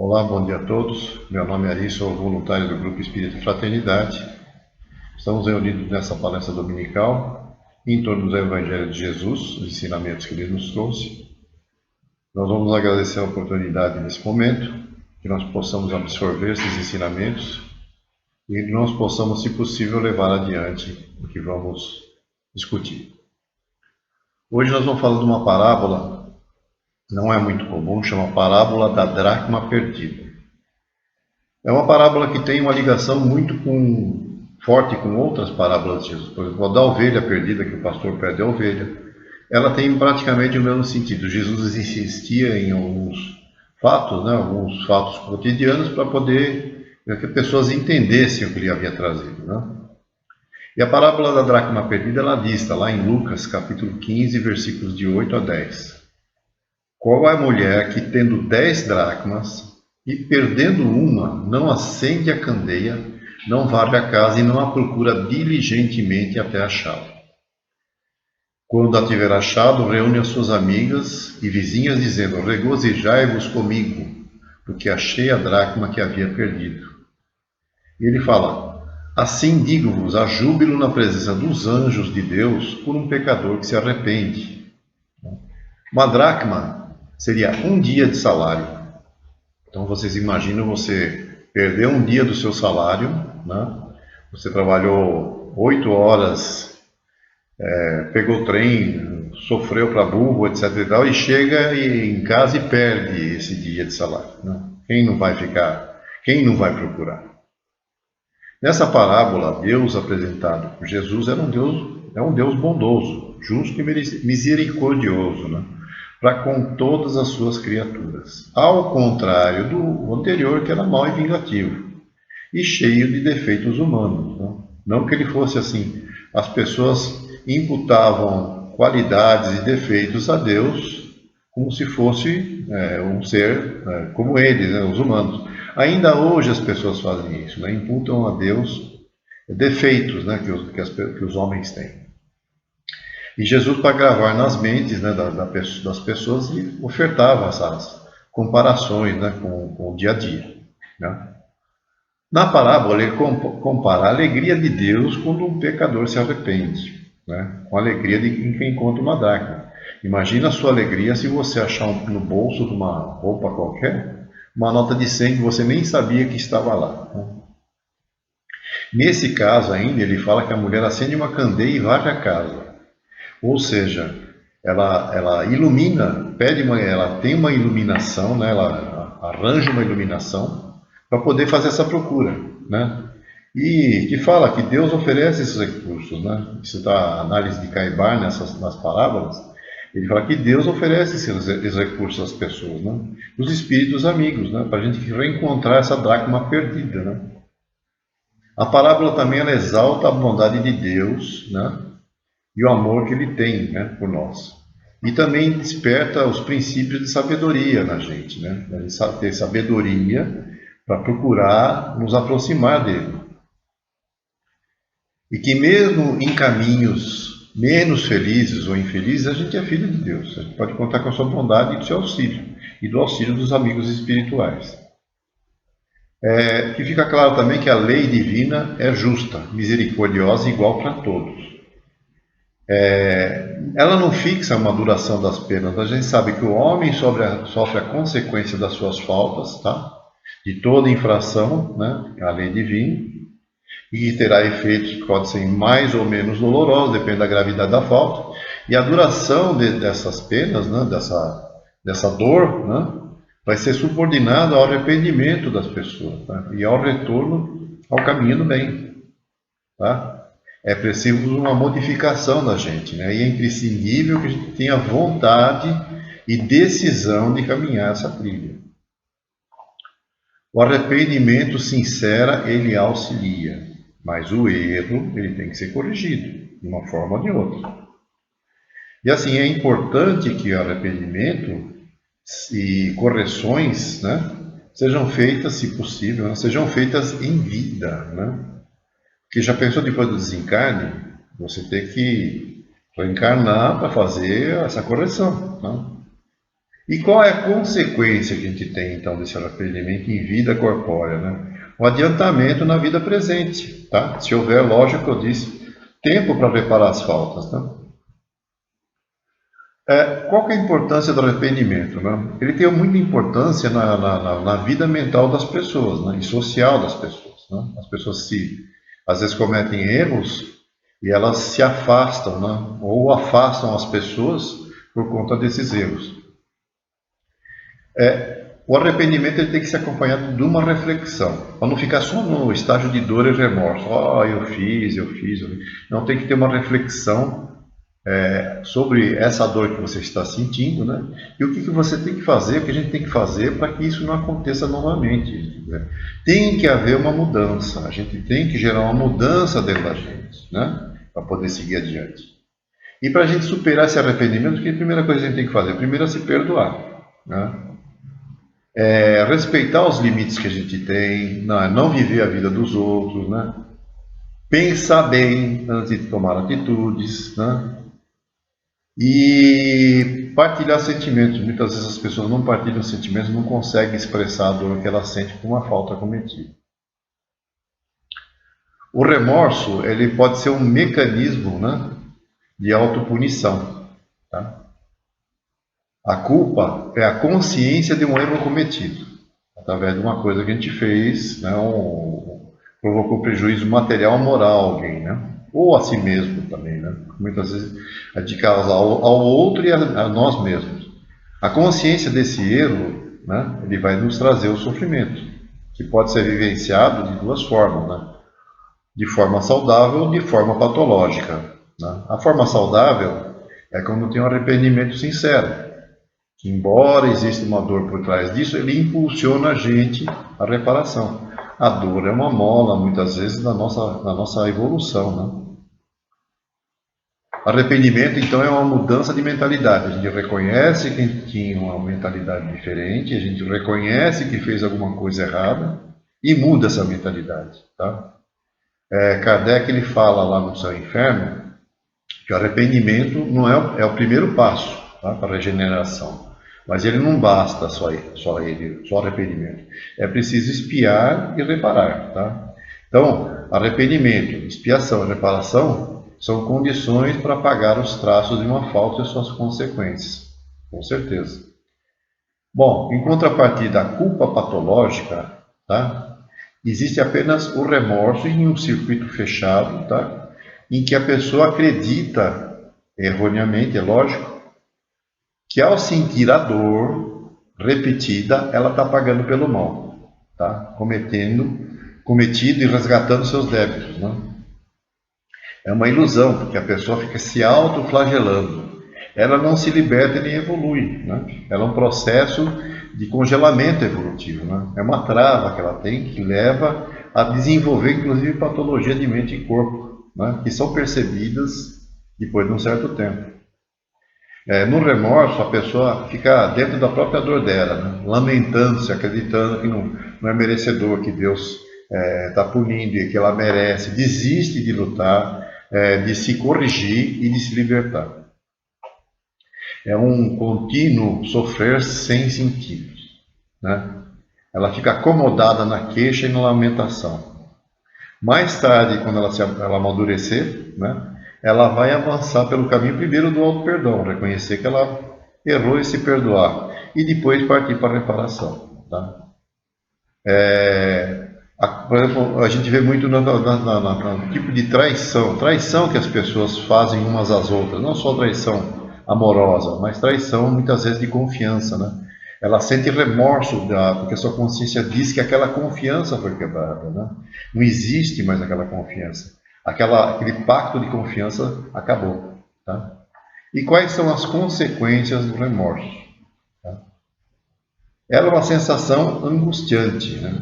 Olá, bom dia a todos. Meu nome é Ari, sou voluntário do Grupo Espírita Fraternidade. Estamos reunidos nessa palestra dominical em torno do Evangelho de Jesus, os ensinamentos que ele nos trouxe. Nós vamos agradecer a oportunidade nesse momento, que nós possamos absorver esses ensinamentos e que nós possamos, se possível, levar adiante o que vamos discutir. Hoje nós vamos falar de uma parábola, não é muito comum, chama Parábola da Dracma Perdida. É uma parábola que tem uma ligação muito forte com outras parábolas de Jesus. Por exemplo, a da ovelha perdida, que o pastor perde a ovelha. Ela tem praticamente o mesmo sentido. Jesus insistia em alguns fatos cotidianos para poder que as pessoas entendessem o que ele havia trazido. E a parábola da dracma perdida, ela diz, está lá em Lucas, capítulo 15, versículos de 8 a 10. Qual é a mulher que, tendo 10 dracmas, e perdendo uma, não acende a candeia, não varre a casa e não a procura diligentemente até achá-la? Quando a tiver achado, reúne as suas amigas e vizinhas, dizendo: regozijai-vos comigo, porque achei a dracma que havia perdido. E ele fala: assim digo-vos, há júbilo na presença dos anjos de Deus por um pecador que se arrepende. Uma dracma seria um dia de salário. Então vocês imaginam você perder um dia do seu salário, Você trabalhou 8 horas, pegou trem, sofreu para burro, etc. e tal, e chega em casa e perde esse dia de salário. Quem não vai ficar? Quem não vai procurar? Nessa parábola, Deus apresentado por Jesus é um Deus bondoso, justo e misericordioso, para com todas as suas criaturas, ao contrário do anterior, que era mau e vingativo, e cheio de defeitos humanos. Não que ele fosse assim. As pessoas imputavam qualidades e defeitos a Deus como se fosse um ser como eles, os humanos. Ainda hoje as pessoas fazem isso, imputam a Deus defeitos que os homens têm. E Jesus, para gravar nas mentes das pessoas, ele ofertava essas comparações com o dia a dia. Na parábola, ele compara a alegria de Deus quando um pecador se arrepende, com a alegria de quem encontra uma dracma. Imagina a sua alegria se você achar no bolso de uma roupa qualquer uma nota de 100 que você nem sabia que estava lá. Nesse caso ainda, ele fala que a mulher acende uma candeia e varre a casa. Ou seja, ela ilumina, ela tem uma iluminação, ela arranja uma iluminação para poder fazer essa procura. E que fala que Deus oferece esses recursos. Isso está análise de Caibar nas parábolas. Ele fala que Deus oferece esses recursos às pessoas, os espíritos amigos, para a gente reencontrar essa dracma perdida. A parábola também ela exalta a bondade de Deus, e o amor que ele tem por nós. E também desperta os princípios de sabedoria na gente, A gente ter sabedoria para procurar nos aproximar dele. E que mesmo em caminhos menos felizes ou infelizes, a gente é filho de Deus. A gente pode contar com a sua bondade e do seu auxílio, e do auxílio dos amigos espirituais. Que fica claro também que a lei divina é justa, misericordiosa e igual para todos. Ela não fixa uma duração das penas. A gente sabe que o homem sofre a consequência das suas faltas, de toda infração, à lei divina, e terá efeitos que podem ser mais ou menos dolorosos, depende da gravidade da falta, e a duração dessas penas, dessa dor, vai ser subordinada ao arrependimento das pessoas, e ao retorno ao caminho do bem. É preciso uma modificação da gente, e é imprescindível que a gente tenha vontade e decisão de caminhar essa trilha. O arrependimento sincero, ele auxilia, mas o erro, ele tem que ser corrigido, de uma forma ou de outra. E assim, é importante que o arrependimento e correções, sejam feitas, se possível, sejam feitas em vida, Porque já pensou depois do desencarne, você ter que reencarnar para fazer essa correção, E qual é a consequência que a gente tem, então, desse arrependimento em vida corpórea, né? Um adiantamento na vida presente, tá? Se houver, lógico, eu disse, tempo para reparar as faltas, né? Qual que é a importância do arrependimento, né? Ele tem muita importância na vida mental das pessoas, né? E social das pessoas, né? As pessoas às vezes cometem erros e elas se afastam, né? Ou afastam as pessoas por conta desses erros. O arrependimento ele tem que ser acompanhado de uma reflexão, para não ficar só no estágio de dor e remorso. Eu fiz. Não, tem que ter uma reflexão sobre essa dor que você está sentindo, né? E o que você tem que fazer, o que a gente tem que fazer para que isso não aconteça novamente, né? Tem que haver uma mudança, a gente tem que gerar uma mudança dentro da gente, né? Para poder seguir adiante. E para a gente superar esse arrependimento, que a primeira coisa que a gente tem que fazer? Primeiro é se perdoar, né? Respeitar os limites que a gente tem, não viver a vida dos outros, né? Pensar bem antes de tomar atitudes, né? E partilhar sentimentos. Muitas vezes as pessoas não partilham sentimentos, não conseguem expressar a dor que ela sente por uma falta cometida. O remorso, ele pode ser um mecanismo, né, de autopunição, tá? A culpa é a consciência de um erro cometido, através de uma coisa que a gente fez, né, provocou prejuízo material ou moral a alguém, né? Ou a si mesmo também, né? Muitas vezes a gente causa ao outro e a nós mesmos. A consciência desse erro, né, ele vai nos trazer o sofrimento, que pode ser vivenciado de duas formas, né? De forma saudável ou de forma patológica, né? A forma saudável é quando tem um arrependimento sincero, que embora exista uma dor por trás disso, ele impulsiona a gente à reparação. A dor é uma mola, muitas vezes, da nossa evolução, né? Arrependimento, então, é uma mudança de mentalidade. A gente reconhece que tinha uma mentalidade diferente, a gente reconhece que fez alguma coisa errada e muda essa mentalidade, tá? Kardec ele fala lá no Céu e Inferno que o arrependimento não é o primeiro passo, tá, para a regeneração. Mas ele não basta só arrependimento. É preciso expiar e reparar, tá? Então, arrependimento, expiação e reparação são condições para apagar os traços de uma falta e suas consequências, com certeza. Bom, em contrapartida, a culpa patológica, tá? Existe apenas o remorso em um circuito fechado, tá? Em que a pessoa acredita, erroneamente, é lógico, que ao sentir a dor repetida, ela está pagando pelo mal, tá? Cometido e resgatando seus débitos, né? É uma ilusão, porque a pessoa fica se autoflagelando. Ela não se liberta e nem evolui, né? Ela é um processo de congelamento evolutivo, né? É uma trava que ela tem que leva a desenvolver, inclusive, patologia de mente e corpo, né? Que são percebidas depois de um certo tempo. No remorso, a pessoa fica dentro da própria dor dela, né? Lamentando-se, acreditando que não é merecedor, que Deus está punindo e que ela merece, desiste de lutar, de se corrigir e de se libertar. É um contínuo sofrer sem sentido, né? Ela fica acomodada na queixa e na lamentação. Mais tarde, quando ela amadurecer, né, ela vai avançar pelo caminho primeiro do auto-perdão, reconhecer que ela errou e se perdoar, e depois partir para a reparação, tá? Por exemplo, a gente vê muito no tipo de traição que as pessoas fazem umas às outras, não só traição amorosa, mas traição muitas vezes de confiança, né? Ela sente remorso porque a sua consciência diz que aquela confiança foi quebrada, né? Não existe mais aquela confiança. Aquele pacto de confiança acabou, tá? E quais são as consequências do remorso? Tá? Ela é uma sensação angustiante, né?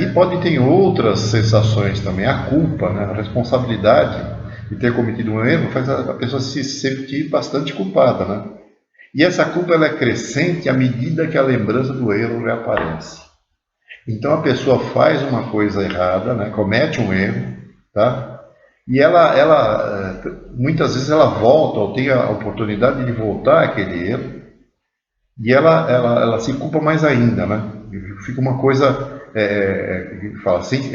E pode ter outras sensações também. A culpa, né? A responsabilidade de ter cometido um erro faz a pessoa se sentir bastante culpada, né? E essa culpa ela é crescente à medida que a lembrança do erro reaparece. Então a pessoa faz uma coisa errada, né? Comete um erro, tá? E muitas vezes ela volta, ou tem a oportunidade de voltar àquele erro, e ela se culpa mais ainda, né? Fica uma coisa, que fala assim,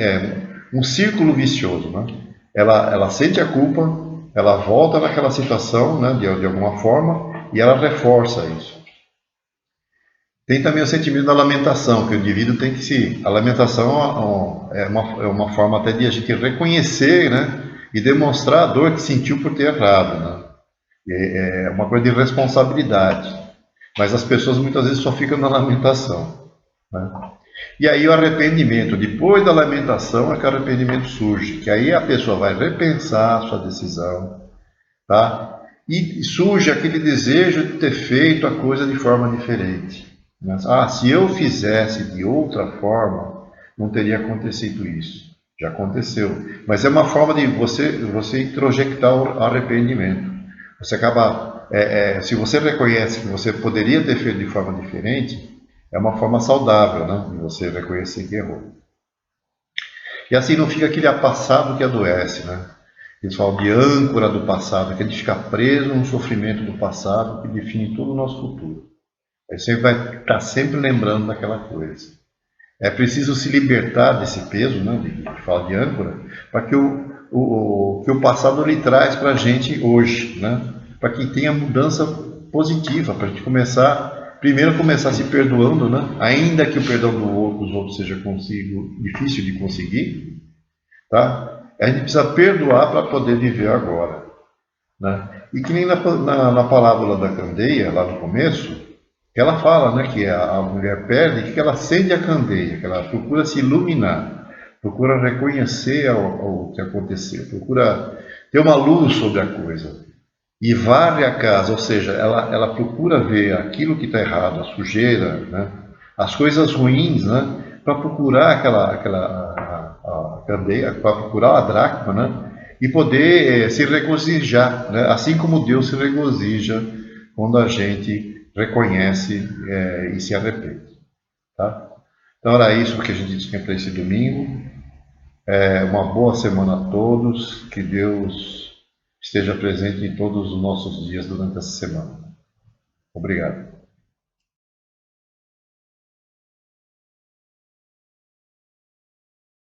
um círculo vicioso, né? Ela sente a culpa, ela volta naquela situação, né, de alguma forma, e ela reforça isso. Tem também o sentimento da lamentação, que o indivíduo tem que se... A lamentação é uma forma até de a gente reconhecer, né, e demonstrar a dor que sentiu por ter errado, né? É uma coisa de responsabilidade. Mas as pessoas muitas vezes só ficam na lamentação, né? E aí o arrependimento, depois da lamentação é que o arrependimento surge, que aí a pessoa vai repensar a sua decisão, tá? E surge aquele desejo de ter feito a coisa de forma diferente. Né? Ah, se eu fizesse de outra forma, não teria acontecido isso. Já aconteceu. Mas é uma forma de você introjectar o arrependimento. Você acaba, se você reconhece que você poderia ter feito de forma diferente, é uma forma saudável, né, de você reconhecer que errou. E assim não fica aquele passado que adoece, né? Eles falam de âncora do passado, que a gente fica preso num sofrimento do passado que define todo o nosso futuro. Aí você vai estar sempre lembrando daquela coisa. É preciso se libertar desse peso, né, de fala de âncora, para que que o passado lhe traz para a gente hoje, né? Para que tenha mudança positiva, para a gente primeiro começar se perdoando, né? Ainda que o perdão dos outros seja difícil de conseguir, tá? A gente precisa perdoar para poder viver agora, né? E que nem na parábola da candeia, lá no começo, que ela fala, né, que a mulher perde, que ela acende a candeia, que ela procura se iluminar, procura reconhecer o que aconteceu, procura ter uma luz sobre a coisa. E varre a casa, ou seja, ela procura ver aquilo que está errado, a sujeira, né, as coisas ruins, né, para procurar a candeia, para procurar a dracma, né, e poder se regozijar, né, assim como Deus se regozija quando a gente reconhece e se arrepende. Tá? Então era isso que a gente tinha para esse domingo. Uma boa semana a todos, que Deus esteja presente em todos os nossos dias durante essa semana. Obrigado.